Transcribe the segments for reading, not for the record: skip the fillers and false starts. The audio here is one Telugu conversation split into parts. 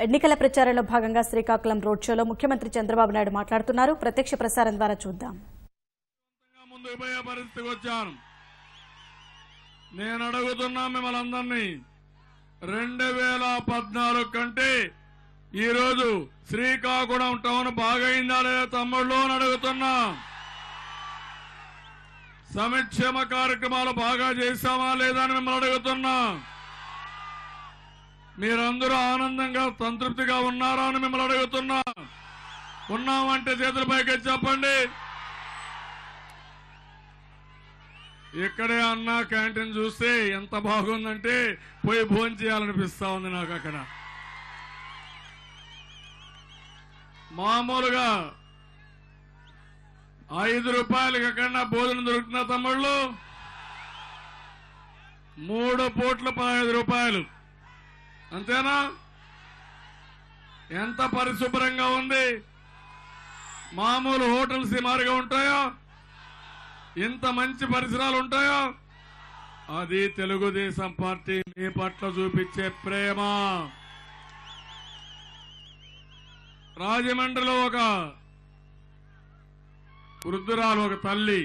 ఎన్నికల ప్రచారంలో భాగంగా శ్రీకాకుళం రోడ్ షోలో ముఖ్యమంత్రి చంద్రబాబు నాయుడు మాట్లాడుతున్నారు. ప్రత్యక్ష ప్రసారం ద్వారా చూద్దాం. నేను అడుగుతున్నా మిమ్మల్ని అందరినీ 2014 కంటే ఈ రోజు శ్రీకాకుళం టౌన్ బాగైందా లేదా తమ్ముళ్ళు అని అడుగుతున్నా. సంక్షేమ కార్యక్రమాలు బాగా చేశామా లేదా అని మిమ్మల్ని అడుగుతున్నా. మీరందరూ ఆనందంగా సంతృప్తిగా ఉన్నారా అని మిమ్మల్ని అడుగుతున్నా. ఉన్నామంటే చేతుల పైకి చెప్పండి. ఇక్కడే అన్నా క్యాంటీన్ చూస్తే ఎంత బాగుందంటే పోయి భోజనం చేయాలనిపిస్తా ఉంది నాకు. అక్కడ మామూలుగా 5 రూపాయలకి ఎక్కడన్నా భోజనం దొరుకుతున్నా తమ్ముళ్ళు? 3 పూట్లు 15 రూపాయలు అంతేనా? ఎంత పరిశుభ్రంగా ఉంది. మామూలు హోటల్స్ మారిగా ఉంటాయా? ఇంత మంచి పరిసరాలు ఉంటాయా? అది తెలుగుదేశం పార్టీ మీ పట్ల చూపించే ప్రేమ. రాజమండ్రిలో ఒక వృద్ధురాలు, ఒక తల్లి,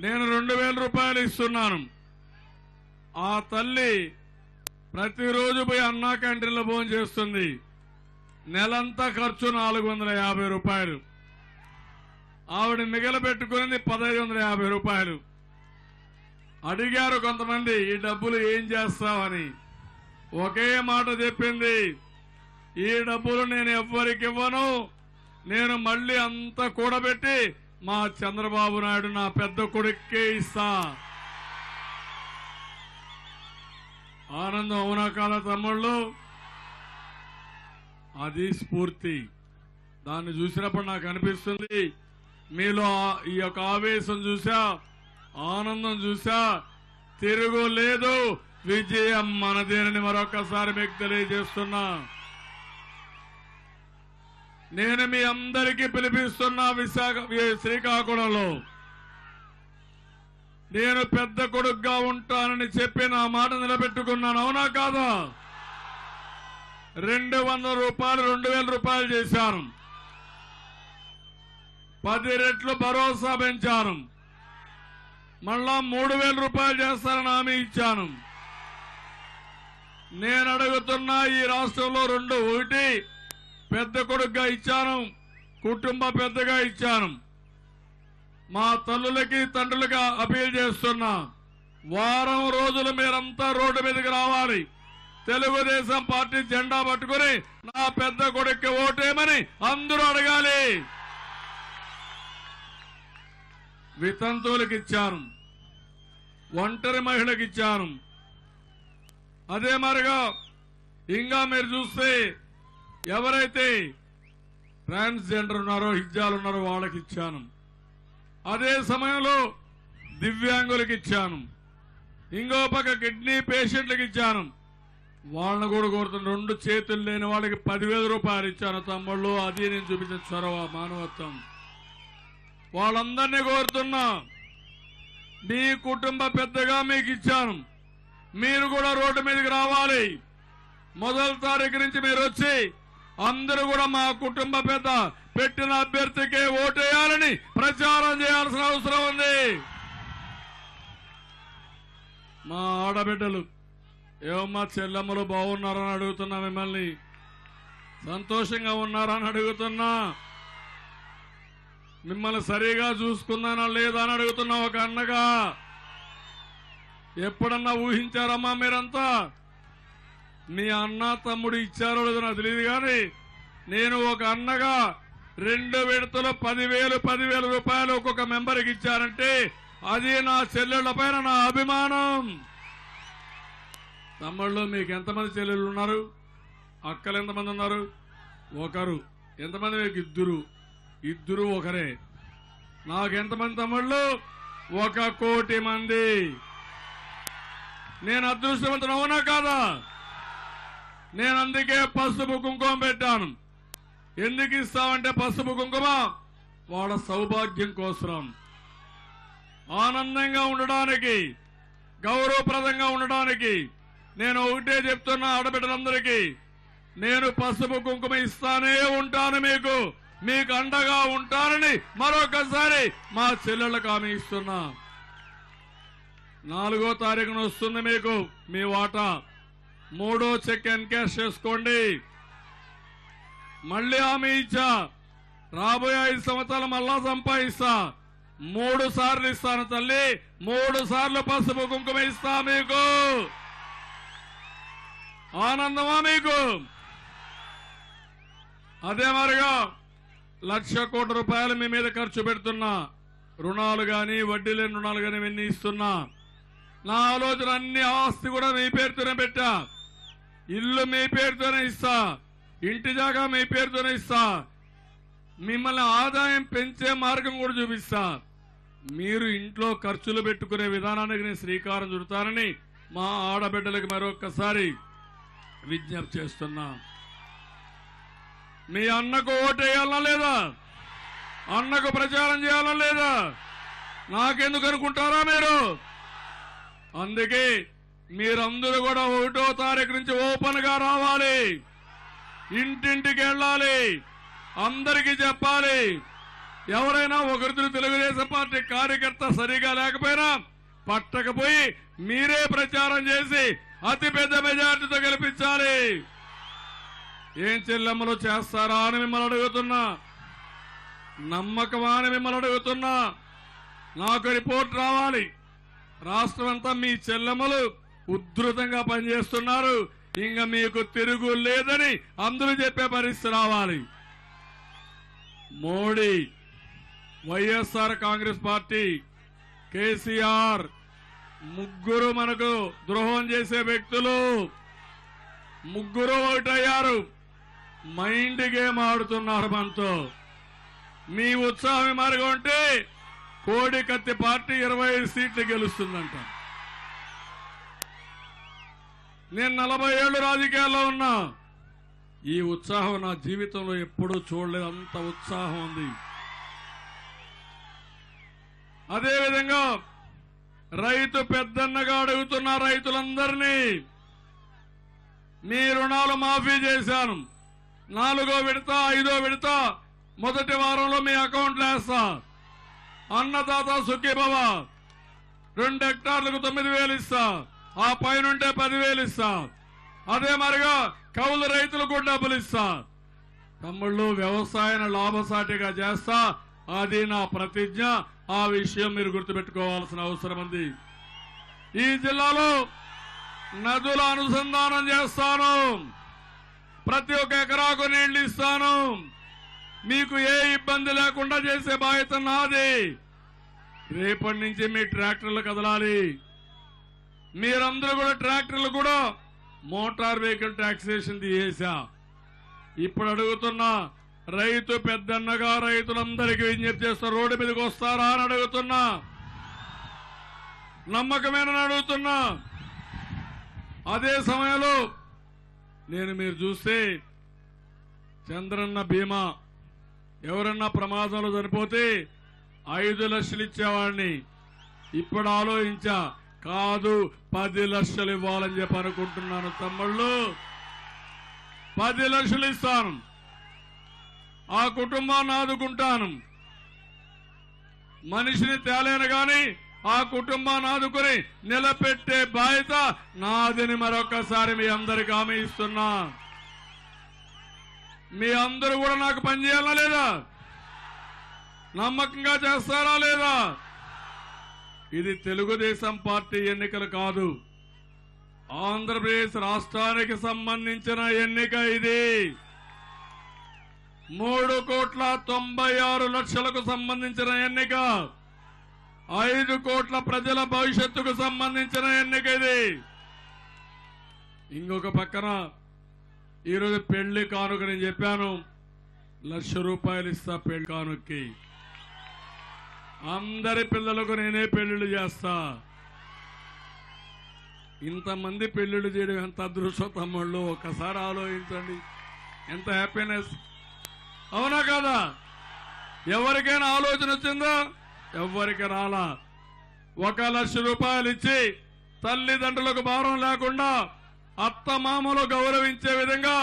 నేను 2000 రూపాయలు ఇస్తున్నాను. ఆ తల్లి ప్రతిరోజు పోయి అన్నా క్యాంటీన్లో భోజనం చేస్తుంది. నెలంతా ఖర్చు 450 రూపాయలు. ఆవిడ మిగలబెట్టుకునేది 1550 రూపాయలు. అడిగారు కొంతమంది, ఈ డబ్బులు ఏం చేస్తావని. ఒకే మాట చెప్పింది, ఈ డబ్బులు నేను ఎవ్వరికి ఇవ్వను, నేను మళ్ళీ అంతా కూడబెట్టి మా చంద్రబాబు నాయుడు నా పెద్ద కొడుక్కే ఇస్తా. ఆనందం అవునా కాదా తమ్ముళ్ళు? అది స్ఫూర్తి. దాన్ని చూసినప్పుడు నాకు అనిపిస్తుంది, మీలో ఈ యొక్క ఆవేశం చూసా, ఆనందం చూసా, తిరుగులేదు, విజయం మనదేనని మరొకసారి మీకు తెలియజేస్తున్నా. నేను మీ అందరికీ పిలిపిస్తున్నా. శ్రీకాకుళంలో నేను పెద్ద కొడుకుగా ఉంటానని చెప్పి నా మాట నిలబెట్టుకున్నాను. అవునా కాదా? 200 రూపాయలు 2000 రూపాయలు చేశాను. 10 రెట్లు భరోసా పెంచాను. మళ్ళా 3000 రూపాయలు చేస్తానని హామీ ఇచ్చాను. నేను అడుగుతున్నా, ఈ రాష్ట్రంలో 2, 1 పెద్ద కొడుకుగా ఇచ్చాను, కుటుంబ పెద్దగా ఇచ్చాను. మా తల్లులకి తండ్రులకి అపీల్ చేస్తున్నా, వారం రోజులు మీరంతా రోడ్డు మీదకి రావాలి. తెలుగుదేశం పార్టీ జెండా పట్టుకుని నా పెద్ద కొడుక్కి ఓటేయమని అందరూ అడగాలి. వితంతువులకు ఇచ్చాను, ఒంటరి మహిళకి ఇచ్చాను. అదే మరిగా ఇంకా మీరు చూస్తే ఎవరైతే ట్రాన్స్జెండర్ ఉన్నారో, హిజ్జాలు ఉన్నారో వాళ్ళకి ఇచ్చాను. అదే సమయంలో దివ్యాంగులకు ఇచ్చాను. ఇంకో పక్క కిడ్నీ పేషెంట్లకు ఇచ్చాను. వాళ్ళని కూడా కోరుతున్న 2 చేతులు లేని వాళ్ళకి 10,000 రూపాయలు ఇచ్చాను తమ్ముళ్ళు. అది నేను చూపించిన చొరవ, మానవత్వం. వాళ్ళందరినీ కోరుతున్నా, మీ కుటుంబ పెద్దగా మీకు ఇచ్చాను. మీరు కూడా రోడ్డు మీదకి రావాలి. 1వ తారీఖు నుంచి మీరు వచ్చి అందరూ కూడా మా కుటుంబ పెద్ద పెట్టిన అభ్యర్థికే ఓటేయాలని ప్రచారం చేయాల్సిన అవసరం ఉంది. మా ఆడబిడ్డలు, ఏమమ్మా చెల్లెమ్మలు బాగున్నారని అడుగుతున్నా. మిమ్మల్ని సంతోషంగా ఉన్నారని అడుగుతున్నా. మిమ్మల్ని సరిగా చూసుకున్నానా లేదా అని అడుగుతున్నా. ఒక అన్నగా ఎప్పుడన్నా ఊహించారమ్మా మీరంతా? మీ అన్న తమ్ముడు ఇచ్చారో లేదో నాకు తెలియదు, కానీ నేను ఒక అన్నగా 2 విడతలు 10,000 రూపాయలు ఒక్కొక్క మెంబర్కి ఇచ్చారంటే అది నా చెల్లెళ్ల పైన నా అభిమానం. తమ్ముళ్ళు, మీకు ఎంతమంది చెల్లెళ్ళు ఉన్నారు? అక్కలు ఎంతమంది ఉన్నారు? ఒకరు. ఎంతమంది మీకు? ఇద్దరు ఒకరే. నాకు ఎంతమంది తమ్ముళ్ళు? 1 కోటి మంది. నేను అదృష్టవంతుడు, అవునా కాదా? నేను అందుకే పసుపు కుంకుమ పెట్టాను. ఎందుకు ఇస్తామంటే పసుపు కుంకుమ వాళ్ళ సౌభాగ్యం కోసం, ఆనందంగా ఉండడానికి, గౌరవప్రదంగా ఉండడానికి. నేను ఒకటే చెప్తున్నా ఆడబిడ్డలందరికీ, నేను పసుపు కుంకుమ ఇస్తానే ఉంటాను, మీకు అండగా ఉంటానని మరొకసారి మా చెల్లెళ్ళకు హామీ ఇస్తున్నా. 4వ తారీఖున వస్తుంది మీకు మీ వాటా. 3వ చెక్ ఎన్కాష్ చేసుకోండి. మళ్ళీ హామీ ఇచ్చా, రాబోయే 5 సంవత్సరాలు మళ్ళా సంపాదిస్తా. 3 సార్లు ఇస్తాను తల్లి, 3 సార్లు పసుపు కుంకుమ ఇస్తా. మీకు ఆనందమా? మీకు అదే మరిగా 1,00,000 కోట్ల రూపాయలు మీ మీద ఖర్చు పెడుతున్నా. రుణాలు గాని, వడ్డీ లేని రుణాలు గాని ఇవన్నీ ఇస్తున్నా. నా ఆలోచన అన్ని ఆస్తి కూడా మీ పేరుతోనే పెట్టా. ఇల్లు మీ పేరుతోనే ఇస్తా, ఇంటి జాగా మీ పేరుతోనే ఇస్తా. మిమ్మల్ని ఆదాయం పెంచే మార్గం కూడా చూపిస్తా. మీరు ఇంట్లో ఖర్చులు పెట్టుకునే విధానానికి నేను శ్రీకారం చుడతానని మా ఆడబిడ్డలకు మరొక్కసారి విజ్ఞప్తి చేస్తున్నా. మీ అన్నకు ఓటేయాలనా లేదా? అన్నకు ప్రచారం చేయాలా లేదా? నాకెందుకు అనుకుంటారా మీరు? అందుకే మీరందరూ కూడా 1వ తారీఖు నుంచి ఓపెన్ గా రావాలి, ఇంటింటికి వెళ్ళాలి, అందరికీ చెప్పాలి. ఎవరైనా ఒకరిద్దరు తెలుగుదేశం పార్టీ కార్యకర్త సరిగా లేకపోయినా పట్టకపోయి మీరే ప్రచారం చేసి అతిపెద్ద మెజార్టీతో గెలిపించాలి. ఏం చెల్లెమ్మలు చేస్తారా అని మిమ్మల్ని అడుగుతున్నా, నమ్మకమా అని మిమ్మల్ని అడుగుతున్నా. నాకు రిపోర్ట్ రావాలి. రాష్ట్రం అంతా మీ చెల్లెమ్మలు ఉధృతంగా పనిచేస్తున్నారు, ఇంకా మీకు తిరుగు లేదని అందరూ చెప్పే పరిస్థితి రావాలి. మోడీ, వైఎస్ఆర్ కాంగ్రెస్ పార్టీ, కేసీఆర్ ముగ్గురు మనకు ద్రోహం చేసే వ్యక్తులు. ముగ్గురు ఒకటయ్యారు, మైండ్ గేమ్ ఆడుతున్నారు మనతో. మీ ఉత్సాహం మార్గం ఉంటే కోడి కత్తి పార్టీ 25 సీట్లు గెలుస్తుందంట. నేను 40 ఏళ్లు రాజకీయాల్లో ఉన్నా. ఈ ఉత్సాహం నా జీవితంలో ఎప్పుడూ చూడలేదు, అంత ఉత్సాహం ఉంది. అదేవిధంగా రైతు పెద్దన్నగా అడుగుతున్న రైతులందరినీ మీ రుణాలు మాఫీ చేశాను. 4వ విడత 5వ విడత మొదటి వారంలో మీ అకౌంట్లో వేస్తా. అన్నదాత సుఖీభవ 2 హెక్టార్లకు 9,000 ఇస్తా, ఆ పైనుంటే 10,000 ఇస్తా. అదే మరిగా కౌలు రైతులకు డబ్బులు ఇస్తా. తమ్ముళ్ళు, వ్యవసాయాన్ని లాభసాటిగా చేస్తా, అది నా ప్రతిజ్ఞ. ఆ విషయం మీరు గుర్తుపెట్టుకోవాల్సిన అవసరం ఉంది. ఈ జిల్లాలో నదుల అనుసంధానం చేస్తాను, ప్రతి ఒక్క ఎకరాకు నీళ్లు ఇస్తాను. మీకు ఏ ఇబ్బంది లేకుండా చేసే బాధ్యత నాది. రేపటి నుంచి మీ ట్రాక్టర్లు కదలాలి. మీరందరూ కూడా ట్రాక్టర్లు కూడా మోటార్ వెహికల్ టాక్సేషన్ తీసేసా. ఇప్పుడు అడుగుతున్నా, రైతు పెద్దన్నగా రైతులందరికీ విజ్ఞప్తి చేస్తా, రోడ్డు మీదకి వస్తారా అని అడుగుతున్నా, నమ్మకమేనని అడుగుతున్నా. అదే సమయంలో మీరు చూస్తే చంద్రన్న బీమా, ఎవరన్నా ప్రమాదంలో చనిపోతే 5 లక్షలు ఇచ్చేవాడిని. ఇప్పుడు ఆలోచించా, కాదు 10 లక్షలు ఇవ్వాలని చెప్పి అనుకుంటున్నాను. తమ్ముళ్ళు, 10 లక్షలు ఇస్తాను, ఆ కుటుంబాన్ని ఆదుకుంటాను. మనిషిని తేలేను గాని ఆ కుటుంబాన్ని ఆదుకుని నిలబెట్టే బాధ్యత నాదని మరొకసారి మీ అందరికీ హామీ ఇస్తున్నా. మీ అందరూ కూడా నాకు పనిచేయాలా లేదా? నమ్మకంగా చేస్తారా లేదా? ఇది తెలుగుదేశం పార్టీ ఎన్నికలు కాదు, ఆంధ్రప్రదేశ్ రాష్ట్రానికి సంబంధించిన ఎన్నిక. ఇది 3,96,00,000కు సంబంధించిన ఎన్నిక, 5 కోట్ల ప్రజల భవిష్యత్తుకు సంబంధించిన ఎన్నిక ఇది. ఇంకొక పక్కన ఈరోజు పెళ్లి కానుక నేను చెప్పాను, ₹1,00,000 ఇస్తా పెళ్లి కానుకకి. అందరి పిల్లలకు నేనే పెళ్లిళ్ళు చేస్తా. ఇంతమంది పెళ్లిళ్ళు చేయడం ఎంత అదృష్టం తమ్ముళ్ళు, ఒక్కసారి ఆలోచించండి. ఎంత హ్యాపీనెస్, అవునా కదా? ఎవరికైనా ఆలోచన వచ్చిందా? ఎవరికి రాలా. ₹1,00,000 ఇచ్చి తల్లిదండ్రులకు భారం లేకుండా అత్త మామలు గౌరవించే విధంగా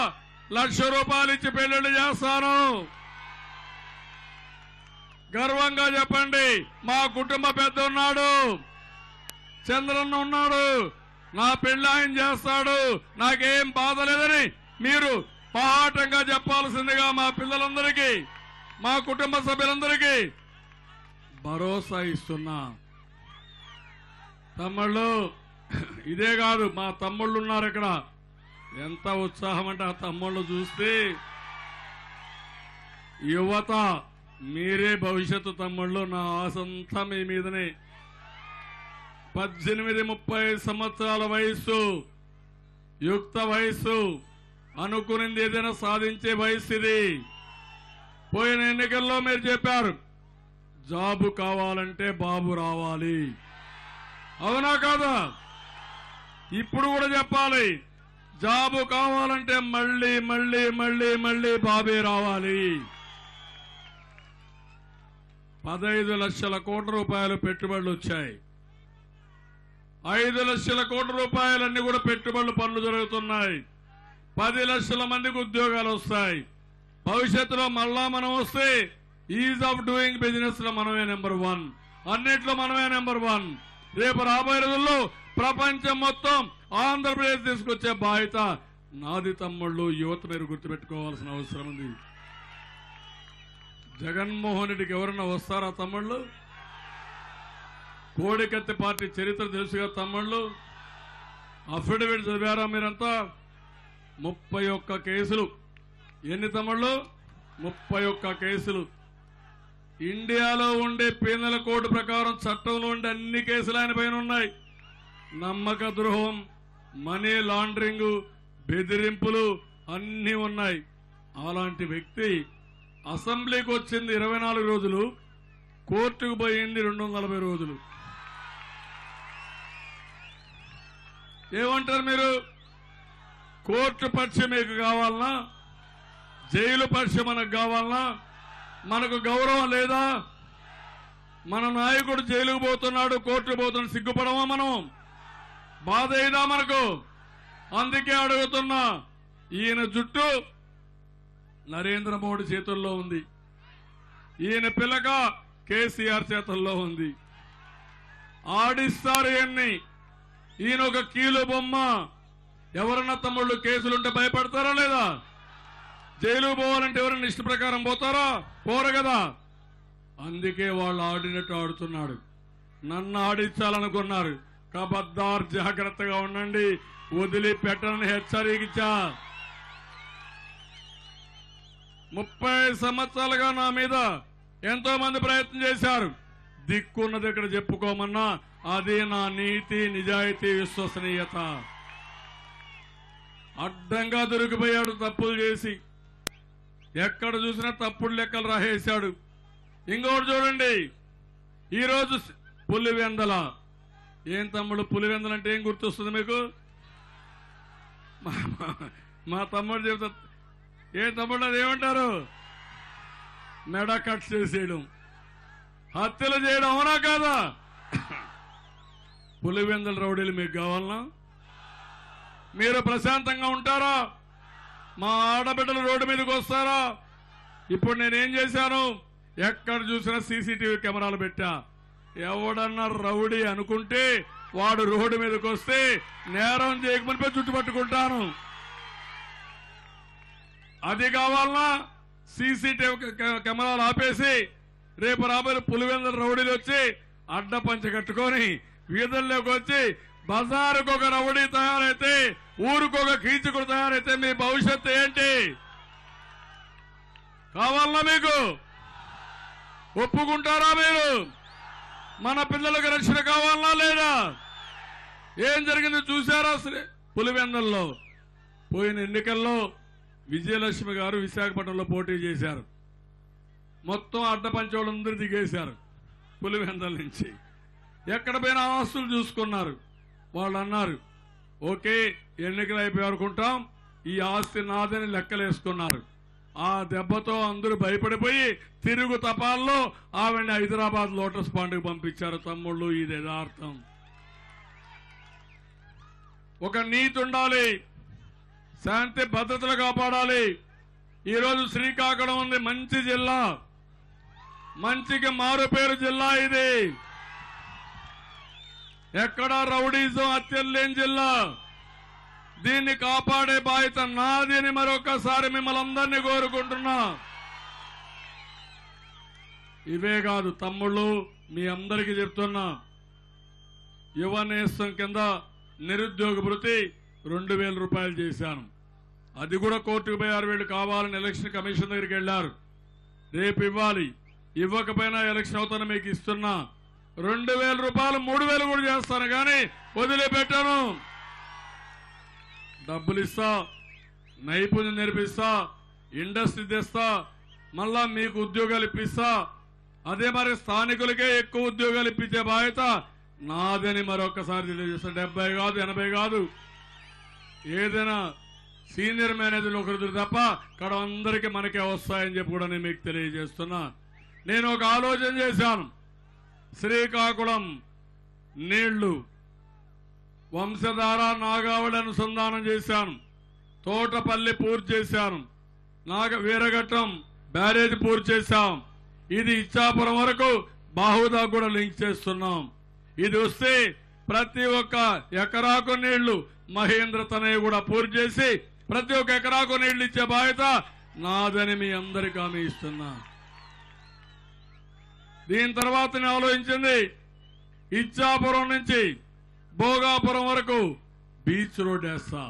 1,00,000 రూపాయలు ఇచ్చి పెళ్లిళ్ళు చేస్తాను. గర్వంగా చెప్పండి, మా కుటుంబ పెద్ద ఉన్నాడు, చంద్రన్న ఉన్నాడు, నా పెళ్లి ఆయన చేస్తాడు, నాకేం బాధ లేదని మీరు పాఠంగా చెప్పాల్సిందిగా మా పిల్లలందరికీ, మా కుటుంబ సభ్యులందరికీ భరోసా ఇస్తున్నా. తమ్ముళ్ళు, ఇదే కాదు, మా తమ్ముళ్ళు ఉన్నారు ఇక్కడ. ఎంత ఉత్సాహం అంటే ఆ తమ్ముళ్ళు చూస్తే, యువత మీరే భవిష్యత్తు తమ్ముళ్ళు. నా ఆశంతా మీ మీదనే. 18-30 సంవత్సరాల వయస్సు, యుక్త వయస్సు, అనుకునింది ఏదైనా సాధించే వయస్సు ఇది. పోయిన ఎన్నికల్లో మీరు చెప్పారు, జాబు కావాలంటే బాబు రావాలి. అవునా కాదా? ఇప్పుడు కూడా చెప్పాలి, జాబు కావాలంటే మళ్ళీ మళ్ళీ మళ్ళీ మళ్ళీ బాబే రావాలి. 15 లక్షల కోట్ల రూపాయలు పెట్టుబడులు వచ్చాయి. 5 లక్షల కోట్ల రూపాయలన్నీ కూడా పెట్టుబడులు పనులు జరుగుతున్నాయి. 10 లక్షల మందికి ఉద్యోగాలు వస్తాయి. భవిష్యత్తులో మళ్ళా మనం వస్తే ఈజ్ ఆఫ్ డూయింగ్ బిజినెస్ లో మనమే నెంబర్ 1, అన్నిట్లో మనమే నెంబర్ 1. రేపు రాబోయే రోజుల్లో ప్రపంచం మొత్తం ఆంధ్రప్రదేశ్ తీసుకొచ్చే బాధ్యత నాది తమ్ముళ్ళు. యువత మీరు గుర్తుపెట్టుకోవాల్సిన అవసరం ఉంది. జగన్మోహన్ రెడ్డికి ఎవరన్నా వస్తారా తమ్ముళ్ళు? కోడికత్తి పార్టీ చరిత్ర తెలుసుగా తమ్ముళ్ళు. అఫిడవిట్ చదివారా మీరంతా? 31 కేసులు. ఎన్ని తమ్ముళ్ళు? 31 కేసులు. ఇండియాలో ఉండే పీనల్ కోడ్ ప్రకారం చట్టంలో ఉండే అన్ని కేసులు ఆయన పైన ఉన్నాయి. నమ్మక ద్రోహం, మనీ లాండరింగ్, బెదిరింపులు అన్ని ఉన్నాయి. అలాంటి వ్యక్తి అసెంబ్లీకి వచ్చింది 24 రోజులు, కోర్టుకు పోయింది 240 రోజులు. ఏమంటారు మీరు? కోర్టు పరీక్ష మీకు కావాలనా? జైలు పరీక్ష మనకు కావాలనా? మనకు గౌరవం లేదా? మన నాయకుడు జైలుకు పోతున్నాడు, కోర్టుకు పోతున్నాడు, సిగ్గుపడమా మనం? బాధ అయిదా మనకు? అందుకే అడుగుతున్నా, ఈయన జుట్టు నరేంద్ర మోడీ చేతుల్లో ఉంది, ఈయన పిల్లక కేసీఆర్ చేతుల్లో ఉంది. ఆడిస్తారు ఈయన్ని. ఈయన ఒక కీలు బొమ్మ. ఎవరన్నా తమ్ముళ్ళు కేసులుంటే భయపడతారా లేదా? జైలు పోవాలంటే ఎవరైనా ఇష్ట ప్రకారం పోతారా? పోరు కదా. అందుకే వాళ్ళు ఆడినట్టు ఆడుతున్నాడు. నన్ను ఆడించాలనుకున్నారు. కబద్దార్, జాగ్రత్తగా ఉండండి, వదిలిపెట్టనని హెచ్చరికిచ్చా. 30 సంవత్సరాలుగా నా మీద ఎంతో మంది ప్రయత్నం చేశారు. దిక్కున్నది ఇక్కడ చెప్పుకోమన్నా అది నా నీతి, నిజాయితీ, విశ్వసనీయత. అడ్డంగా దొరికిపోయాడు తప్పులు చేసి. ఎక్కడ చూసినా తప్పుడు లెక్కలు రాసేశాడు. ఇంకోటి చూడండి, ఈరోజు పులివెందల. ఏం తమ్ముడు పులివెందల అంటే ఏం గుర్తొస్తుంది మీకు? మా తమ్ముడు చెబుతా, ఏ తమ్ముడు అది ఏమంటారు? మెడ కట్ చేసేయడం, హత్యలు చేయడం. అవునా కాదా? పులివెందల రౌడీలు మీకు కావాలనా? మీరు ప్రశాంతంగా ఉంటారా? మా ఆడబిడ్డలు రోడ్డు మీదకి వస్తారా? ఇప్పుడు నేనేం చేశాను, ఎక్కడ చూసినా సీసీటీవీ కెమెరాలు పెట్టా. ఎవడన్నా రౌడీ అనుకుంటే వాడు రోడ్డు మీదకి వస్తే నేరం చేయకమునిపై చుట్టుపట్టుకుంటాను. అది కావాలన్నా సీసీటీవీ కెమెరాలు ఆపేసి రేపు రాబోయే పులివెందుల రౌడీలు వచ్చి అడ్డపంచ కట్టుకొని వీధుల్లోకి వచ్చి బజారుకు ఒక రౌడీ తయారైతే, ఊరుకొక కీచుకుడు తయారైతే మీ భవిష్యత్తు ఏంటి? కావాలన్నా మీకు? ఒప్పుకుంటారా మీరు? మన పిల్లలకు రక్షణ కావాలన్నా లేదా? ఏం జరిగింది చూశారా? పులివెందుల్లో పోయిన ఎన్నికల్లో విజయలక్ష్మి గారు విశాఖపట్నంలో పోటీ చేశారు. మొత్తం అడ్డపంచోళ్ళందరూ దిగేశారు పులివెందుల నుంచి. ఎక్కడ పోయినా ఆస్తులు చూసుకున్నారు. వాళ్ళు అన్నారు, ఓకే ఎన్నికలు అయిపోయి అనుకుంటాం, ఈ ఆస్తి నాదని లెక్కలేసుకున్నారు. ఆ దెబ్బతో అందరూ భయపడిపోయి తిరుగు తపాల్లో ఆవిడని హైదరాబాద్ లోటస్ పాండ్కి పంపించారు. తమ్ముళ్ళు, ఇది యథార్థం. ఒక నీతి ఉండాలి. శాంతి భద్రతలు కాపాడాలి. ఈరోజు శ్రీకాకుళం ఉంది, మంచి జిల్లా, మంచికి మారుపేరు జిల్లా. ఇది ఎక్కడా రౌడీజం హత్యలు లేని జిల్లా. దీన్ని కాపాడే బాధ్యత నాది అని మరొకసారి మిమ్మల్ని అందరినీ కోరుకుంటున్నా. ఇవే కాదు తమ్ముళ్ళు, మీ అందరికీ చెప్తున్నా, యువనేస్తం కింద నిరుద్యోగ భృతి 2,000 రూపాయలు చేశాను. అది కూడా కోర్టుకు పోయారు. వీళ్ళు కావాలని ఎలక్షన్ కమిషన్ దగ్గరికి వెళ్లారు. రేపు ఇవ్వాలి, ఇవ్వకపోయినా ఎలక్షన్ అవుతాను మీకు ఇస్తున్నా. 2,000 రూపాయలు 3,000 కూడా చేస్తాను, కానీ వదిలిపెట్టాను. డబ్బులు ఇస్తా, నైపుణ్యం నేర్పిస్తా, ఇండస్ట్రీ తెస్తా, మళ్ళా మీకు ఉద్యోగాలు ఇప్పిస్తా. అదే మరి స్థానికులకే ఎక్కువ ఉద్యోగాలు ఇప్పించే బాధ్యత నాదని మరొకసారి తెలియజేస్తా. 70 కాదు, 80 కాదు, ఏదైనా సీనియర్ మేనేజర్లు ఒకరిద్దరు తప్ప ఇక్కడ అందరికీ మనకే వస్తాయని చెప్పి కూడా నేను మీకు తెలియజేస్తున్నా. నేను ఒక ఆలోచన చేశాను. శ్రీకాకుళం నీళ్లు వంశధార నాగావళి అనుసంధానం చేశాను. తోటపల్లి పూర్తి చేశాను. వీరఘట్టం బ్యారేజ్ పూర్తి చేశాం. ఇది ఇచ్చాపురం వరకు బాహుదా కూడా లింక్ చేస్తున్నాం. ఇది వస్తే ప్రతి ఒక్క ఎకరాకు నీళ్లు మహేంద్ర తనయ్య కూడా పూర్తి చేసి ప్రతి ఒక్క ఎకరాకు నీళ్లు ఇచ్చే బాధ్యత నాదని మీ అందరికీ హామీ ఇస్తున్నా. దీని తర్వాత నేను ఆలోచించింది, ఇచ్చాపురం నుంచి భోగాపురం వరకు బీచ్ రోడ్ వేస్తా,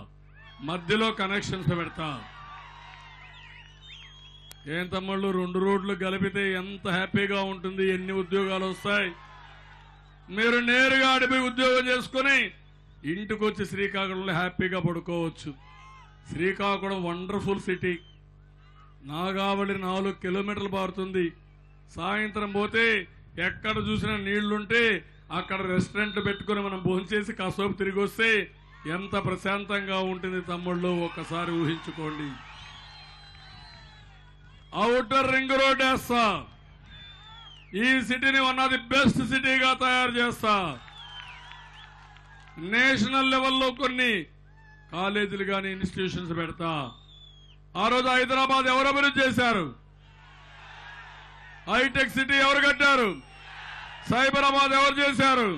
మధ్యలో కనెక్షన్స్ పెడతా. ఏం తమ్ముళ్ళు, 2 రోడ్లు కలిపితే ఎంత హ్యాపీగా ఉంటుంది, ఎన్ని ఉద్యోగాలు వస్తాయి. మీరు నేరుగా అడిపోయి ఉద్యోగం చేసుకుని ఇంటికి వచ్చి శ్రీకాకుళంలో హ్యాపీగా పడుకోవచ్చు. Srikakulam wonderful city. నాగావళి 4 కిలోమీటర్లు పారుతుంది. సాయంత్రం పోతే ఎక్కడ చూసినా నీళ్లుంటే అక్కడ రెస్టారెంట్ పెట్టుకుని మనం భోంచేసి కాసేపు తిరిగి వస్తే ఎంత ప్రశాంతంగా ఉంటుంది తమ్ముళ్ళు, ఒక్కసారి ఊహించుకోండి. ఔటర్ రింగ్ రోడ్ వేస్తా. ఈ సిటీని వన్ ఆఫ్ ది బెస్ట్ సిటీగా తయారు చేస్తా. నేషనల్ లెవెల్లో కొన్ని కాలేజీలు కానీ ఇన్స్టిట్యూషన్స్ పెడతా. ఆ రోజు హైదరాబాద్ ఎవరు అభివృద్ధి చేశారు? హైటెక్ సిటీ ఎవరు కట్టారు? సైబరాబాద్ ఎవరు చేశారు?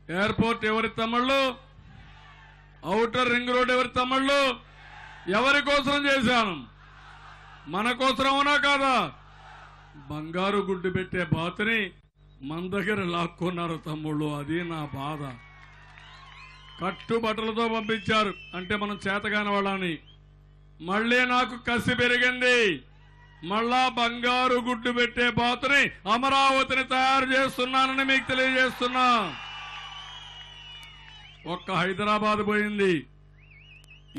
ఎయిర్పోర్ట్ ఎవరి తమ్ముళ్ళు? ఔటర్ రింగ్ రోడ్ ఎవరి తమ్ముళ్ళు? ఎవరి కోసం చేశాను? మన కోసం అవునా కాదా? బంగారు గుడ్డు పెట్టే బాతుని మన దగ్గర లాక్కున్నారు తమ్ముళ్ళు. అది నా బాధ. కట్టుబట్టలతో పంపించారు అంటే మనం చేతగాని వాళ్ళని. మళ్ళీ నాకు కసి పెరిగింది. మళ్ళా బంగారు గుడ్డు పెట్టే బాతుని అమరావతిని తయారు చేస్తున్నానని మీకు తెలియజేస్తున్నా. ఒక్క హైదరాబాద్ పోయింది,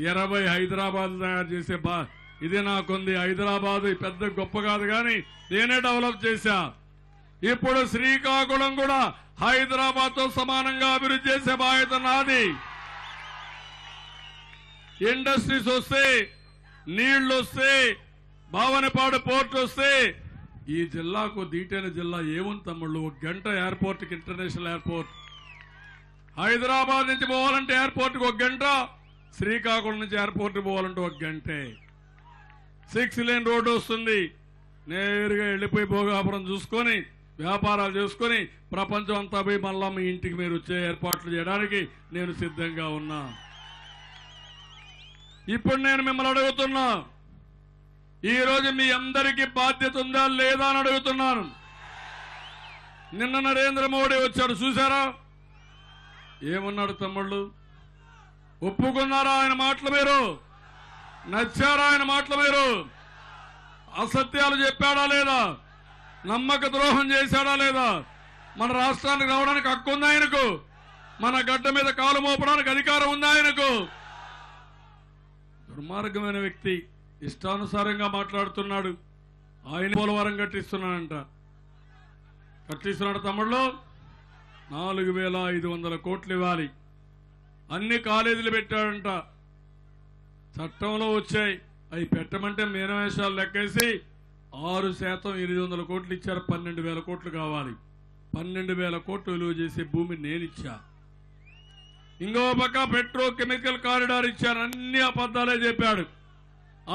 20 హైదరాబాద్ తయారు చేసే ఇది నాకుంది. హైదరాబాద్ పెద్ద గొప్ప కాదు, కానీ నేనే డెవలప్ చేశా. ఇప్పుడు శ్రీకాకుళం కూడా హైదరాబాద్ తో సమానంగా అభివృద్ధి చేసే బాధ్యత నాది. ఇండస్ట్రీస్ వస్తే, నీళ్లు వస్తే, భావనపాడు పోర్ట్ వస్తే ఈ జిల్లాకు దీటైన జిల్లా ఏముంది తమ్ముళ్ళు? 1 గంట ఎయిర్పోర్ట్కి, ఇంటర్నేషనల్ ఎయిర్పోర్ట్. హైదరాబాద్ నుంచి పోవాలంటే ఎయిర్పోర్ట్కి 1 గంట, శ్రీకాకుళం నుంచి ఎయిర్పోర్ట్ పోవాలంటే 1 గంటే. 6 లేన్ రోడ్డు వస్తుంది. నేరుగా వెళ్లిపోయి భోగాపురం చూసుకొని వ్యాపారాలు చేసుకుని ప్రపంచం అంతా పోయి మళ్ళా మీ ఇంటికి మీరు వచ్చే ఏర్పాట్లు చేయడానికి నేను సిద్ధంగా ఉన్నా. ఇప్పుడు నేను మిమ్మల్ని అడుగుతున్నా, ఈరోజు మీ అందరికీ బాధ్యత ఉందా లేదా అని అడుగుతున్నాను. నిన్న నరేంద్ర మోడీ వచ్చాడు, చూశారా? ఏమన్నాడు తమ్ముళ్ళు? ఒప్పుకున్నారా ఆయన మాటలు? మీరు నచ్చారా ఆయన మాటలు? మీరు అసత్యాలు చెప్పాడా లేదా? నమ్మక ద్రోహం చేశాడా లేదా? మన రాష్ట్రానికి రావడానికి హక్కు ఉందా ఆయనకు? మన గడ్డ మీద కాలు మోపడానికి అధికారం ఉందా ఆయనకు? దుర్మార్గమైన వ్యక్తి, ఇష్టానుసారంగా మాట్లాడుతున్నాడు. ఆయన పోలవరం కట్టిస్తున్నాడంట. కట్టిస్తున్నాడు తమ్ముళ్ళు. 4,500 కోట్లు ఇవ్వాలి. అన్ని కాలేజీలు పెట్టాడంట. చట్టంలో వచ్చాయి, అవి పెట్టమంటే మీనవేషాలు లెక్కేసి 6% 800 కోట్లు ఇచ్చారు. 12,000 కోట్లు కావాలి. 12,000 కోట్లు విలువ చేసే భూమి నేనిచ్చా. ఇంకో పక్క పెట్రోకెమికల్ కారిడార్ ఇచ్చారు, అన్ని అబద్దాలే చెప్పాడు.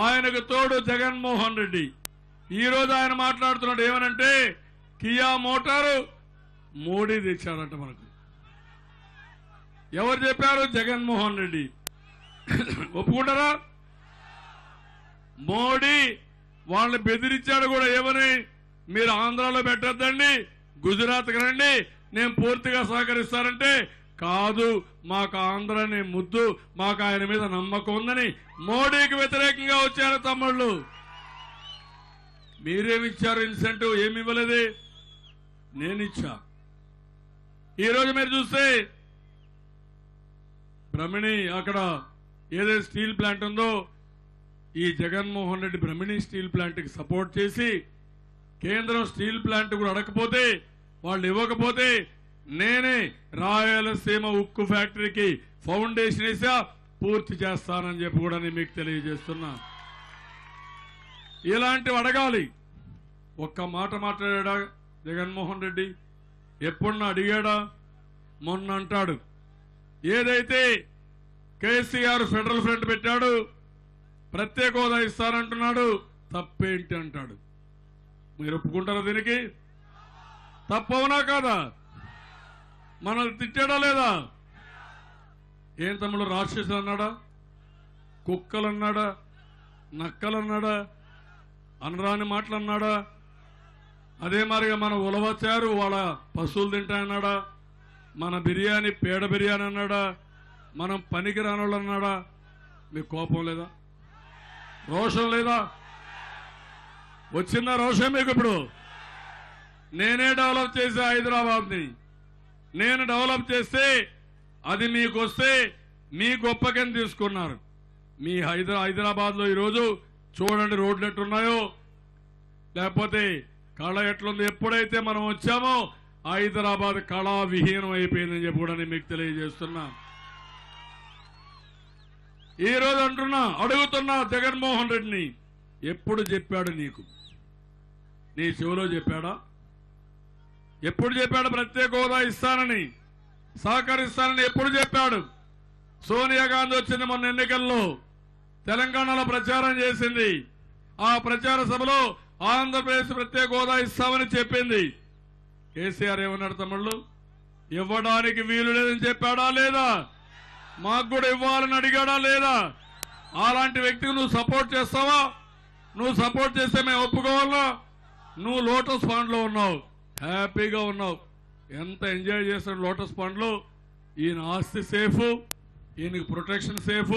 ఆయనకు తోడు జగన్మోహన్ రెడ్డి. ఈ రోజు ఆయన మాట్లాడుతున్నాడు ఏమనంటే కియా మోటారు మోడీ తెచ్చాడంట మనకు. ఎవరు చెప్పారు? జగన్మోహన్ రెడ్డి. ఒప్పుకుంటారా? మోడీ వాళ్ళని బెదిరించాడు కూడా. ఏమని? మీరు ఆంధ్రాలో పెట్టద్దండి, గుజరాత్కి రండి, నేను పూర్తిగా సహకరిస్తానంటే కాదు, మాకు ఆంధ్రని ముద్దు, మాకు ఆయన మీద నమ్మకం ఉందని మోడీకి వ్యతిరేకంగా వచ్చారు తమ్ముళ్ళు. మీరేమిచ్చారు ఇన్సెంటివ్? ఏమి ఇవ్వలేదే, నేనిచ్చా. ఈరోజు మీరు చూస్తే బ్రహ్మిణి అక్కడ ఏదైతే స్టీల్ ప్లాంట్ ఉందో, ఈ జగన్మోహన్ రెడ్డి బ్రహ్మిణి స్టీల్ ప్లాంట్ కి సపోర్ట్ చేసి కేంద్రం స్టీల్ ప్లాంట్ కూడా అడగకపోతే, వాళ్ళు ఇవ్వకపోతే నేనే రాయలసీమ ఉక్కు ఫ్యాక్టరీకి ఫౌండేషన్ వేసా, పూర్తి చేస్తానని చెప్పి కూడా నేను మీకు తెలియజేస్తున్నా. ఇలాంటివి అడగాలి. ఒక్క మాట మాట్లాడా జగన్మోహన్ రెడ్డి? ఎప్పుడన్నా అడిగాడా? మొన్న అంటాడు ఏదైతే కేసీఆర్ ఫెడరల్ ఫ్రంట్ పెట్టాడు, ప్రత్యేక హోదా ఇస్తానంటున్నాడు, తప్పేంటి అంటాడు. మీరు ఒప్పుకుంటారా దీనికి? తప్పవునా కాదా? మనల్ని తిట్టాడా లేదా? ఏం తమ్ముడు, రాక్షసులు అన్నాడా, కుక్కలు అన్నాడా, నక్కలు అన్నాడా, అనరాని మాటలు అన్నాడా? అదే మరిగా మన ఉలవచారు వాళ్ళ పశువులు తింటాయన్నాడా? మన బిర్యానీ పేడ బిర్యానీ అన్నాడా? మనం పనికి రానోళ్ళు అన్నాడా? మీకు కోపం లేదా? రోషం లేదా? వచ్చిందా రోషం మీకు? ఇప్పుడు నేనే డెవలప్ చేసే హైదరాబాద్ని, నేను డెవలప్ చేస్తే అది మీకు వస్తే మీ గొప్పకని తీసుకున్నారు. మీ హైదరాబాద్ లో ఈరోజు చూడండి రోడ్లు ఎట్లున్నాయో, లేకపోతే కళ ఎట్లుంది. ఎప్పుడైతే మనం వచ్చామో హైదరాబాద్ కళా విహీనం అయిపోయిందని చెప్పి కూడా నేను మీకు తెలియజేస్తున్నా. ఈ రోజు అడుగుతున్నా జగన్మోహన్ రెడ్డిని, ఎప్పుడు చెప్పాడు నీకు? నీ చెవిలో చెప్పాడా? ఎప్పుడు చెప్పాడు ప్రత్యేక హోదా ఇస్తానని, సహకరిస్తానని ఎప్పుడు చెప్పాడు? సోనియా గాంధీ వచ్చింది మొన్న ఎన్నికల్లో, తెలంగాణలో ప్రచారం చేసింది. ఆ ప్రచార సభలో ఆంధ్రప్రదేశ్ ప్రత్యేక హోదా ఇస్తామని చెప్పింది. కేసీఆర్ ఏమన్నాడు తమ్ముళ్ళు? ఇవ్వడానికి వీలు లేదని చెప్పాడా లేదా? మాకు కూడా ఇవ్వాలని అడిగాడా లేదా? అలాంటి వ్యక్తికి నువ్వు సపోర్ట్ చేస్తావా? నువ్వు సపోర్ట్ చేస్తే మేము ఒప్పుకోవాలా? నువ్వు లోటస్ పాండ్ లో ఉన్నావు, హ్యాపీగా ఉన్నావు, ఎంత ఎంజాయ్ చేస్తాడు లోటస్ పాండ్ లో. ఈయన ఆస్తి సేఫ్, ఈయనకి ప్రొటెక్షన్ సేఫ్,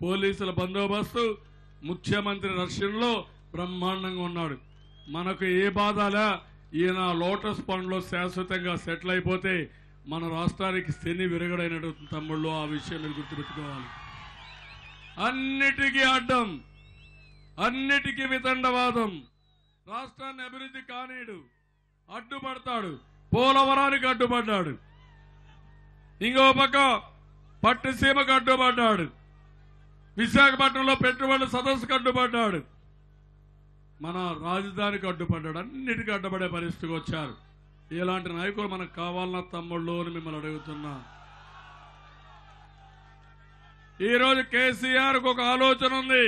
పోలీసుల బందోబస్తు, ముఖ్యమంత్రి రష్యన్లో బ్రహ్మాండంగా ఉన్నాడు. మనకు ఏ బాధలా? ఈయన లోటస్ పాండ్ లో శాశ్వతంగా సెటిల్ అయిపోతే మన రాష్ట్రానికి శని విరగడైనట్టు తమ్ముళ్ళు. ఆ విషయం మీరు గుర్తుపెట్టుకోవాలి. అన్నిటికీ అడ్డం, అన్నిటికీ వితండవాదం, రాష్ట్రాన్ని అభివృద్ధి కానీడు, అడ్డుపడతాడు. పోలవరానికి అడ్డుపడ్డాడు, ఇంకో పక్క పట్టుసీమకు అడ్డుపడ్డాడు, విశాఖపట్నంలో పెట్టుబడుల సదస్సుకు అడ్డుపడ్డాడు, మన రాజధానికి అడ్డుపడ్డాడు. అన్నిటికీ అడ్డుపడే పరిస్థితికి వచ్చారు. ఇలాంటి నాయకులు మనకు కావాలన్న తమ్ముళ్ళు అని మిమ్మల్ని అడుగుతున్నా. ఈరోజు కేసీఆర్ కు ఒక ఆలోచన ఉంది.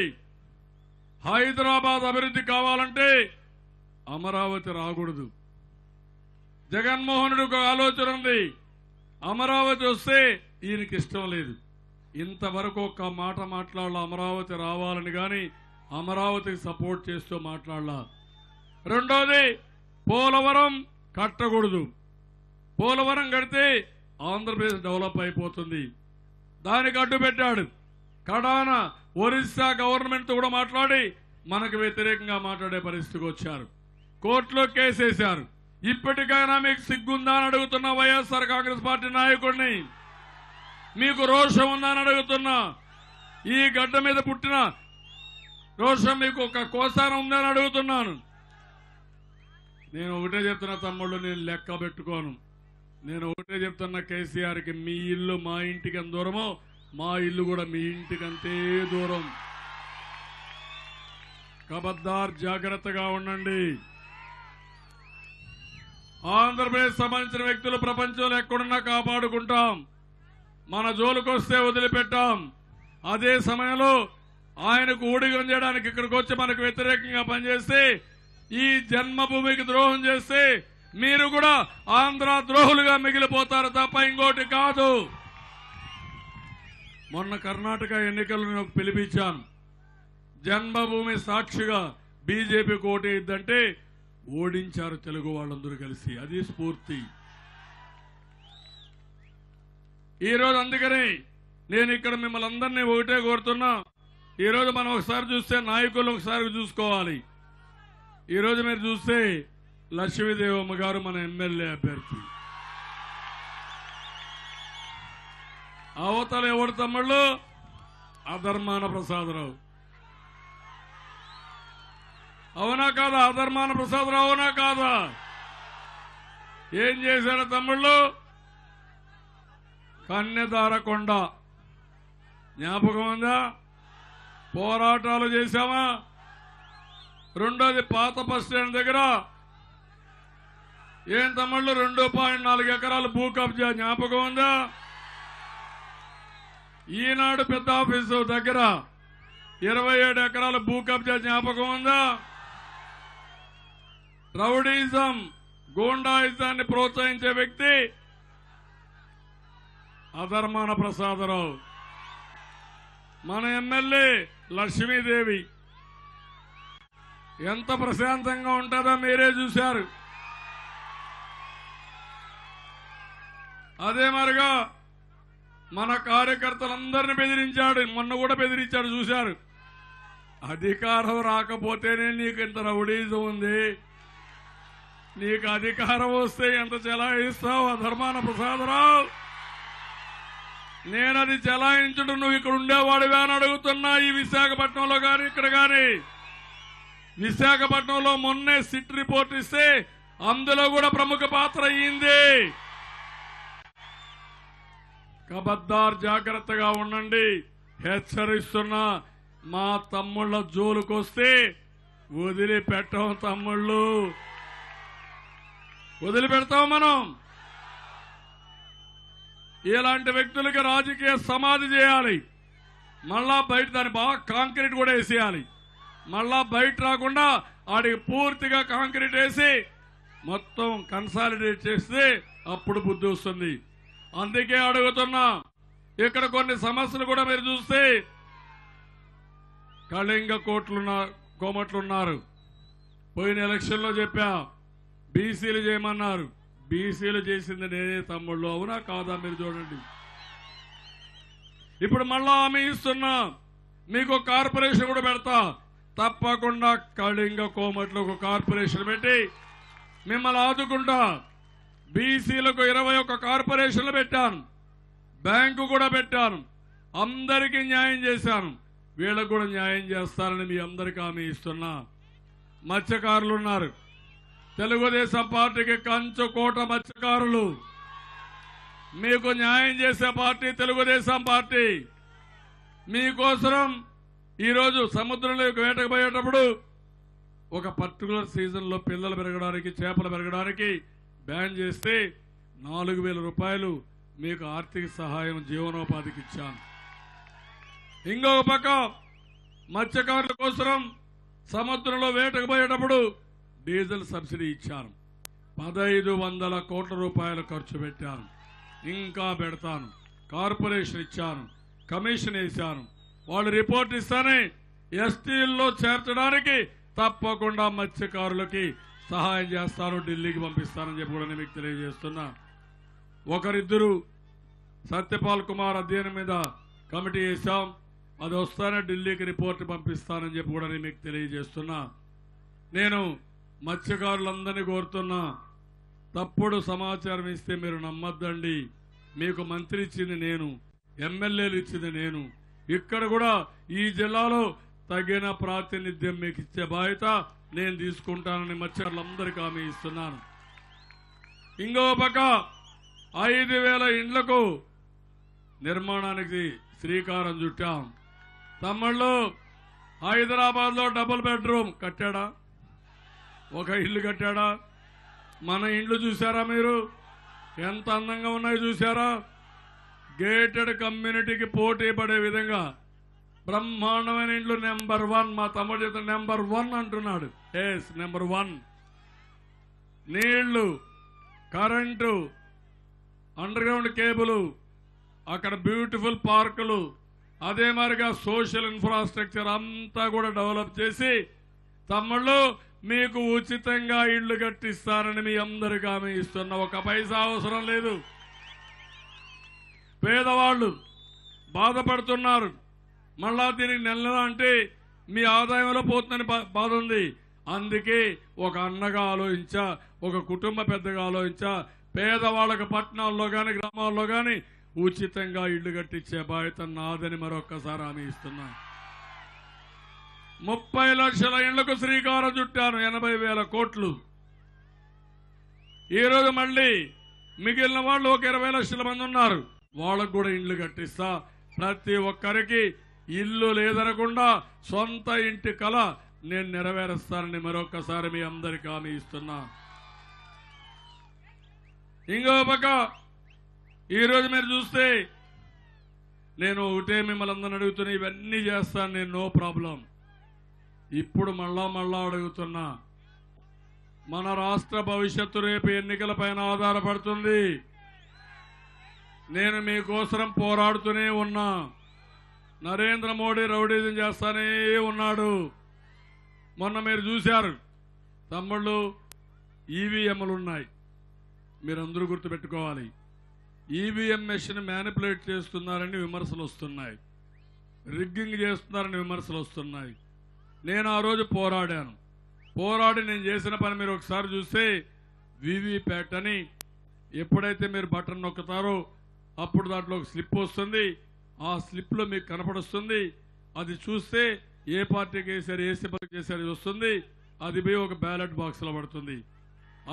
హైదరాబాద్ అభివృద్ధి కావాలంటే అమరావతి రాకూడదు. జగన్మోహన్ రెడ్డికి ఒక ఆలోచన ఉంది. అమరావతి వస్తే ఈయనకి ఇష్టం లేదు. ఇంతవరకు ఒక్క మాట మాట్లాడాల అమరావతి రావాలని, గాని అమరావతికి సపోర్ట్ చేస్తూ మాట్లాడాల. రెండోది, పోలవరం కట్టకూడదు. పోలవరం కడితే ఆంధ్రప్రదేశ్ డెవలప్ అయిపోతుంది, దానికి అడ్డు పెట్టాడు. కడాన ఒరిస్సా గవర్నమెంట్ తో కూడా మాట్లాడి మనకు వ్యతిరేకంగా మాట్లాడే పరిస్థితికి వచ్చారు. కోర్టులో కేసేశారు. ఇప్పటికైనా మీకు సిగ్గుందా అని అడుగుతున్నా వైఎస్ఆర్ కాంగ్రెస్ పార్టీ నాయకుడిని. మీకు రోషం ఉందా అని అడుగుతున్నా. ఈ గడ్డ మీద పుట్టిన రోషం మీకు ఒక కోసారం ఉందని అడుగుతున్నాను. నేను ఒకటే చెప్తున్నా తమ్ముళ్ళు, నేను లెక్క పెట్టుకోను. నేను ఒకటే చెప్తున్నా కేసీఆర్కి, మీ ఇల్లు మా ఇంటికి ఎంత దూరమో మా ఇల్లు కూడా మీ ఇంటికి అంతే దూరం. ఖబర్దార్, జాగ్రత్తగా ఉండండి. ఆంధ్రప్రదేశ్ సంబంధించిన వ్యక్తులు ప్రపంచంలో ఎక్కడున్నా కాపాడుకుంటాం. మన జోలుకొస్తే వదిలిపెట్టాం. అదే సమయంలో ఆయనకు ఊడిగం చేయడానికి ఇక్కడికి వచ్చి మనకు వ్యతిరేకంగా పనిచేస్తే, ఈ జన్మభూమికి ద్రోహం చేస్తే మీరు కూడా ఆంధ్ర ద్రోహులుగా మిగిలిపోతారు తప్ప ఇంకోటి కాదు. మొన్న కర్ణాటక ఎన్నికలను పిలిపించాను. జన్మభూమి సాక్షిగా బీజేపీకి ఓటేద్దంటే ఓడించారు తెలుగు వాళ్ళందరూ కలిసి. అది స్ఫూర్తి. ఈరోజు అందుకని నేను ఇక్కడ మిమ్మల్ని అందరినీ ఒకటే కోరుతున్నా. ఈరోజు మనం ఒకసారి చూస్తే నాయకులు ఒకసారి చూసుకోవాలి. ఈరోజు మీరు చూస్తే లక్ష్మీదేవమ్మ గారు మన ఎమ్మెల్యే అభ్యర్థి. అవతల ఎవరు తమ్ముళ్ళు? అధర్మాన ప్రసాదరావు. అవునా కాదా? అధర్మాన ప్రసాదరావు అవునా కాదా? ఏం చేశాడు తమ్ముళ్ళు? కన్నెదారకొండ జ్ఞాపకం ఉందా? పోరాటాలు చేశామా? రెండోది పాత బస్ స్టాండ్ దగ్గర ఏం తమ్ముళ్ళు 2.4 ఎకరాలు భూ కబ్జా జ్ఞాపకం ఉందా? ఈనాడు పెద్ద ఆఫీసు దగ్గర 27 ఎకరాల భూ కబ్జా జ్ఞాపకం ఉందా? రౌడీజం, గూండాయిజాన్ని ప్రోత్సహించే వ్యక్తి అధర్మాన ప్రసాదరావు. మన ఎమ్మెల్యే లక్ష్మీదేవి. ఎంత ప్రశాంతంగా ఉంటుందో మీరే చూశారు. అదే మరిగా మన కార్యకర్తలందరినీ బెదిరించాడు. మొన్న కూడా బెదిరించాడు, చూశారు. అధికారం రాకపోతేనే నీకు ఇంత రౌడీజం ఉంది, నీకు అధికారం వస్తే ఎంత చెలాయిస్తావు అధర్మాన ప్రసాదరావు? నేనది చెలాయించడం నువ్వు ఇక్కడ ఉండేవాడివే అని అడుగుతున్నా. ఈ విశాఖపట్నంలో కానీ ఇక్కడ కానీ. విశాఖపట్నంలో మొన్నే సిట్ రిపోర్ట్ ఇస్తే అందులో కూడా ప్రముఖ పాత్ర అయ్యింది. కబద్దార్, జాగ్రత్తగా ఉండండి. హెచ్చరిస్తున్నా. మా తమ్ముళ్ళ జోలుకొస్తే వదిలిపెట్టాం తమ్ముళ్ళు, వదిలిపెడతాం మనం. ఇలాంటి వ్యక్తులకి రాజకీయ సమాధి చేయాలి. మళ్ళా బయట దాన్ని బాగా కాంక్రీట్ కూడా వేసేయాలి. మళ్ళా బయట రాకుండా ఆడికి పూర్తిగా కాంక్రీట్ వేసి మొత్తం కన్సాలిడేట్ చేస్తే అప్పుడు బుద్ధి వస్తుంది. అందుకే అడుగుతున్నా. ఇక్కడ కొన్ని సమస్యలు కూడా మీరు చూస్తే కళింగ కోమట్లున్నారు. పోయిన ఎలక్షన్లో చెప్పా, బీసీలు చేయమన్నారు. బీసీలు చేసింది నేనే తమ్ముళ్ళు. అవునా కాదా? మీరు చూడండి. ఇప్పుడు మళ్ళా హామీ ఇస్తున్నా, మీకు కార్పొరేషన్ కూడా పెడతా. తప్పకుండా కళింగ కోమట్లు ఒక కార్పొరేషన్ పెట్టి మిమ్మల్ని ఆదుకుంటా. బీసీలకు 21 కార్పొరేషన్లు పెట్టాను, బ్యాంకు కూడా పెట్టాను. అందరికీ న్యాయం చేశాను. వీళ్ళకు కూడా న్యాయం చేస్తానని మీ అందరికీ హామీ ఇస్తున్నా. మత్స్యకారులు ఉన్నారు. తెలుగుదేశం పార్టీకి కంచుకోట మత్స్యకారులు. మీకు న్యాయం చేసే పార్టీ తెలుగుదేశం పార్టీ. మీకోసం ఈరోజు సముద్రంలోకి వేటకు పోయేటప్పుడు ఒక పర్టికులర్ సీజన్లో పిల్లలు పెరగడానికి, చేపలు పెరగడానికి బ్యాన్ చేస్తే 4,000 రూపాయలు మీకు ఆర్థిక సహాయం జీవనోపాధికి ఇచ్చాను. ఇంకొక పక్క మత్స్యకారుల కోసం సముద్రంలో వేటకు పోయేటప్పుడు డీజిల్ సబ్సిడీ ఇచ్చాను. 1,500 కోట్ల రూపాయలు ఖర్చు పెట్టాను. ఇంకా పెడతాను. కార్పొరేషన్ ఇచ్చాను, కమిషన్ వేశాను. వాళ్ళు రిపోర్ట్ ఇస్తానే ఎస్టీల్లో చేర్చడానికి తప్పకుండా మత్స్యకారులకి సహాయం చేస్తాను, ఢిల్లీకి పంపిస్తానని చెప్పి కూడా నేను మీకు తెలియజేస్తున్నా. ఒకరిద్దరు సత్యపాల్ కుమార్ అధ్యయనం మీద కమిటీ వేశాం. అది వస్తానే ఢిల్లీకి రిపోర్ట్ పంపిస్తానని చెప్పి కూడా నేను మీకు తెలియజేస్తున్నా. నేను మత్స్యకారులందరినీ కోరుతున్నా, తప్పుడు సమాచారం ఇస్తే మీరు నమ్మద్దండి. మీకు మంత్రి ఇచ్చింది నేను, ఎమ్మెల్యేలు ఇచ్చింది నేను. ఇక్కడ కూడా ఈ జిల్లాలో తగిన ప్రాతినిధ్యం మీకు ఇచ్చే బాధ్యత నేను తీసుకుంటానని మత్స్యకారులందరికీ హామీ ఇస్తున్నాను. ఇంకో పక్క 5,000 ఇండ్లకు నిర్మాణానికి శ్రీకారం చుట్టాం. తమ్ముళ్ళు, హైదరాబాద్ లో డబుల్ బెడ్రూమ్ కట్టాడా? ఒక ఇల్లు కట్టాడా? మన ఇండ్లు చూసారా మీరు? ఎంత అందంగా ఉన్నాయో చూసారా? గేటెడ్ కమ్యూనిటీకి పోటీ పడే విధంగా బ్రహ్మాండమైన ఇండ్లు నెంబర్ 1 మా తమ్ముడు చేత నెంబర్ 1 అంటున్నాడు. Yes, number 1. నీళ్లు, కరెంటు, అండర్ గ్రౌండ్ కేబుల్, అక్కడ బ్యూటిఫుల్ పార్కులు, అదే మరిగా సోషల్ ఇన్ఫ్రాస్ట్రక్చర్ అంతా కూడా డెవలప్ చేసి తమ్ముళ్ళు మీకు ఉచితంగా ఇళ్లు కట్టిస్తానని మీ అందరికీ హామీ ఇస్తున్న. ఒక పైసా అవసరం లేదు. పేదవాళ్ళు బాధపడుతున్నారు. మళ్ళా దీనికి నెల అంటే మీ ఆదాయంలో పోతుందని బాధ ఉంది. అందుకే ఒక అన్నగా ఆలోచించా, ఒక కుటుంబ పెద్దగా ఆలోచించా, పేదవాళ్ళకు పట్టణాల్లో గాని గ్రామాల్లో గాని ఉచితంగా ఇళ్లు కట్టించే బాధ్యత నాదని మరొక్కసారి హామీ ఇస్తున్నా. 30 లక్షల ఇళ్లకు శ్రీకారం చుట్టాను. 80,000 కోట్లు. ఈరోజు మళ్ళీ మిగిలిన వాళ్ళు ఒక 20 లక్షల మంది ఉన్నారు. వాళ్ళకు కూడా ఇళ్లు కట్టిస్తా. ప్రతి ఒక్కరికి ఇల్లు లేదనకుండా సొంత ఇంటి కల నేను నెరవేరుస్తానని మరొక్కసారి మీ అందరికీ హామీ ఇస్తున్నా. ఇంకో పక్క ఈరోజు మీరు చూస్తే నేను ఒకటే మిమ్మల్ని అందరిని అడుగుతున్నా, ఇవన్నీ చేస్తాను నేను, నో ప్రాబ్లం. ఇప్పుడు మళ్ళా అడుగుతున్నా, మన రాష్ట్ర భవిష్యత్తు రేపు ఎన్నికల పైన ఆధారపడుతుంది. నేను మీకోసం పోరాడుతూనే ఉన్నా. నరేంద్ర మోడీ రౌడీజం చేస్తానే ఉన్నాడు. మొన్న మీరు చూశారు తమ్ముళ్ళు, ఈవీఎంలు ఉన్నాయి. మీరందరూ గుర్తుపెట్టుకోవాలి, ఈవీఎం మెషిన్ మ్యానిపులేట్ చేస్తున్నారని విమర్శలు వస్తున్నాయి, రిగ్గింగ్ చేస్తున్నారని విమర్శలు వస్తున్నాయి. నేను ఆ రోజు పోరాడి నేను చేసిన పని మీరు ఒకసారి చూస్తే వీవీప్యాట్ అని ఎప్పుడైతే మీరు బటన్ నొక్కుతారో అప్పుడు దాంట్లో ఒక స్లిప్ వస్తుంది. ఆ స్లిప్ లో మీకు కనపడుస్తుంది. అది చూస్తే ఏ పార్టీకి వేశారు, ఏ సింబల్ చేశారు వస్తుంది. అది పోయి ఒక బ్యాలెట్ బాక్స్ లో పడుతుంది.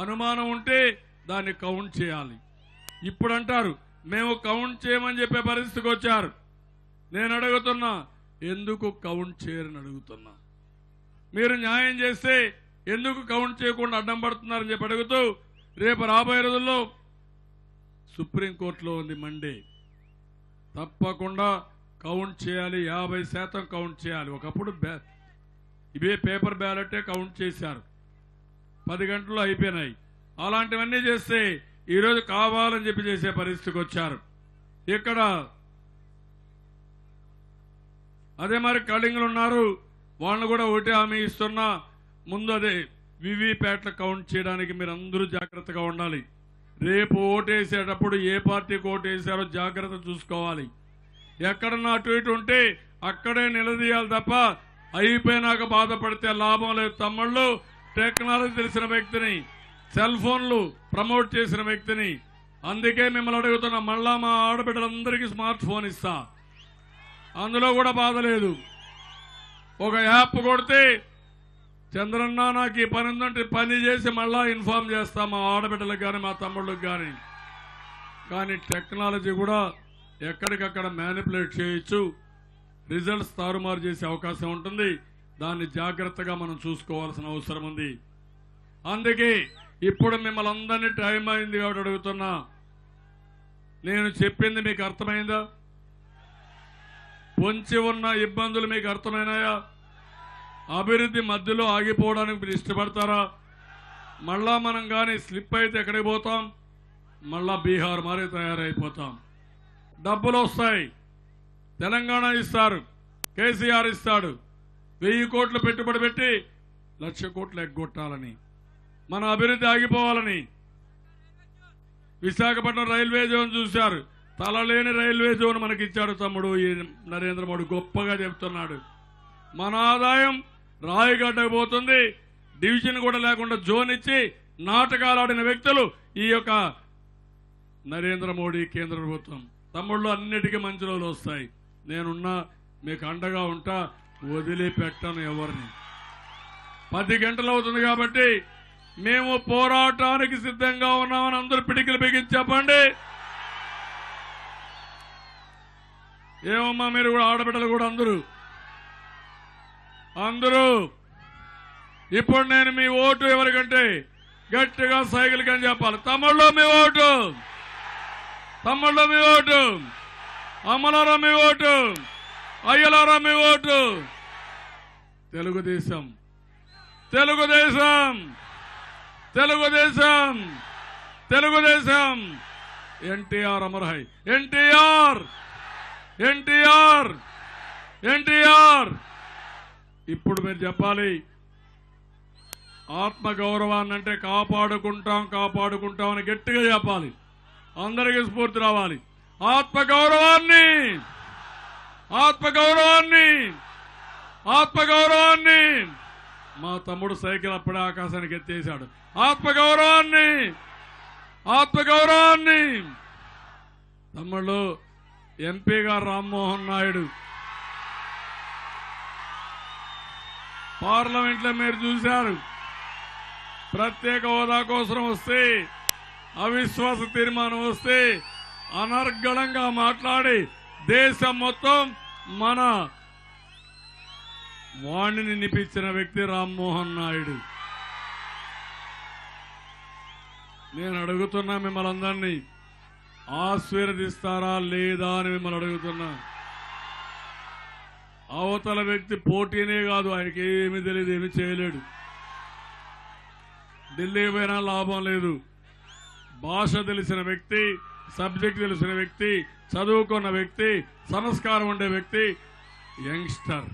అనుమానం ఉంటే దాన్ని కౌంట్ చేయాలి. ఇప్పుడు అంటారు మేము కౌంట్ చేయమని చెప్పే పరిస్థితికి వచ్చారు. నేను అడుగుతున్నా, ఎందుకు కౌంట్ చేయరని అడుగుతున్నా. మీరు న్యాయం చేస్తే ఎందుకు కౌంట్ చేయకుండా అడ్డం పడుతున్నారని చెప్పి అడుగుతూ, రేపు రాబోయే రోజుల్లో సుప్రీంకోర్టులో ఉంది మండే, తప్పకుండా కౌంట్ చేయాలి. 50% కౌంట్ చేయాలి. ఒకప్పుడు ఇవే పేపర్ బ్యాలెటే కౌంట్ చేశారు, 10 గంటల్లో అయిపోయినాయి. అలాంటివన్నీ చేస్తే ఈరోజు కావాలని చెప్పి చేసే పరిస్థితికి వచ్చారు. ఇక్కడ అదే మరి కళింగులు ఉన్నారు, వాళ్ళని కూడా ఒకటే హామీ ఇస్తున్నా. ముందు అదే వీవీప్యాట్లు కౌంట్ చేయడానికి మీరు అందరూ జాగ్రత్తగా ఉండాలి. రేపు ఓటేసేటప్పుడు ఏ పార్టీకి ఓటేసారో జాగ్రత్త చూసుకోవాలి. ఎక్కడన్నా అటు ఇటు ఉంటే అక్కడే నిలదీయాలి తప్ప అయిపోయినాక బాధపడితే లాభం లేదు. తమ్ముళ్ళు, టెక్నాలజీ తెలిసిన వ్యక్తిని, సెల్ ఫోన్లు ప్రమోట్ చేసిన వ్యక్తిని, అందుకే మిమ్మల్ని అడుగుతున్నా, మళ్ళా మా ఆడబిడ్డలందరికీ స్మార్ట్ ఫోన్ ఇస్తా. అందులో కూడా బాధ లేదు. ఒక యాప్ కొడితే చంద్రన్న నాకు ఈ పని ఉందంటే పని చేసి మళ్ళా ఇన్ఫార్మ్ చేస్తా మా ఆడబిడ్డలకు కానీ మా తమ్ముళ్ళకి కానీ. కానీ టెక్నాలజీ కూడా ఎక్కడికక్కడ మ్యానిపులేట్ చేయొచ్చు, రిజల్ట్స్ తారుమారు చేసే అవకాశం ఉంటుంది. దాన్ని జాగ్రత్తగా మనం చూసుకోవాల్సిన అవసరం ఉంది. అందుకే ఇప్పుడు మిమ్మల్ని అందరినీ టైం అయింది కాబట్టి అడుగుతున్నా, నేను చెప్పింది మీకు అర్థమైందా? పొంచి ఉన్న ఇబ్బందులు మీకు అర్థమైనాయా? అభివృద్ధి మధ్యలో ఆగిపోవడానికి మీరు ఇష్టపడతారా? మళ్ళా మనం కానీ స్లిప్ అయితే ఎక్కడికి పోతాం? మళ్ళా బీహార్ మారే తయారైపోతాం. డబ్బులు వస్తాయి, తెలంగాణ ఇస్తారు, కేసీఆర్ ఇస్తాడు. 1000 కోట్లు పెట్టుబడి పెట్టి 1,00,000 కోట్లు ఎగ్గొట్టాలని, మన అభివృద్ధి ఆగిపోవాలని. విశాఖపట్నం రైల్వే జోన్ చూశారు, తలలేని రైల్వే జోన్ మనకి ఇచ్చాడు తమ్ముడు ఈ నరేంద్ర మోడీ. గొప్పగా చెప్తున్నాడు. మన ఆదాయం రాయగడ్డకు పోతుంది. డివిజన్ కూడా లేకుండా జోన్ ఇచ్చి నాటకాలు ఆడిన వ్యక్తులు ఈ యొక్క నరేంద్ర మోడీ కేంద్ర ప్రభుత్వం. తమ్ముళ్ళు, అన్నిటికీ మంచి రోజులు వస్తాయి. నేనున్నా, మీకు అండగా ఉంటా, వదిలిపెట్టను ఎవరిని. 10 గంటలు అవుతుంది కాబట్టి మేము పోరాటానికి సిద్ధంగా ఉన్నామని అందరూ పిడికిలు బిగించి చెప్పండి. ఏమమ్మా మీరు కూడా, ఆడబిడ్డలు కూడా అందరూ ఇప్పుడు నేను మీ ఓటు ఎవరికంటే గట్టిగా సైకిల్ కని చెప్పాలి. తమ్ముళ్ళు మీ ఓటు, తమ్ముళ్ళు మీ ఓటు. అమ్మలారా మీ ఓటు, అయ్యలారా మీ ఓటు. తెలుగుదేశం, తెలుగుదేశం, తెలుగుదేశం, తెలుగుదేశం. ఎన్టీఆర్ అమర్హై, ఎన్టీఆర్, ఎన్టీఆర్, ఎన్టీఆర్. ఇప్పుడు మీరు చెప్పాలి, ఆత్మగౌరవాన్ని అంటే కాపాడుకుంటాం కాపాడుకుంటాం అని గట్టిగా చెప్పాలి. అందరికీ స్ఫూర్తి రావాలి. ఆత్మగౌరవాన్ని, ఆత్మగౌరవాన్ని, ఆత్మగౌరవాన్ని. మా తమ్ముడు సైకిల్ అప్పుడే ఆకాశానికి ఎత్తేశాడు. ఆత్మగౌరవాన్ని, ఆత్మగౌరవాన్ని. తమ్ముళ్ళు ఎంపీ గారు రామ్మోహన్ నాయుడు పార్లమెంట్ లో మీరు చూశారు, ప్రత్యేక హోదా కోసం వస్తే, అవిశ్వాస తీర్మానం వస్తే అనర్గళంగా మాట్లాడి దేశం మొత్తం మన వాణ్ణి నినిపించిన వ్యక్తి రామ్మోహన్ నాయుడు. నేను అడుగుతున్నా మిమ్మల్ని అందరినీ, ఆశీర్వదిస్తారా లేదా అని మిమ్మల్ని అడుగుతున్నా. అవతల వ్యక్తి పోటీనే కాదు, ఆయనకి ఏమీ తెలియదు, ఏమీ చేయలేడు. ఢిల్లీ పోయినా లాభం లేదు. భాష తెలిసిన వ్యక్తి, సబ్జెక్ట్ తెలిసిన వ్యక్తి, చదువుకున్న వ్యక్తి, సంస్కారం ఉండే వ్యక్తి, యంగ్స్టర్.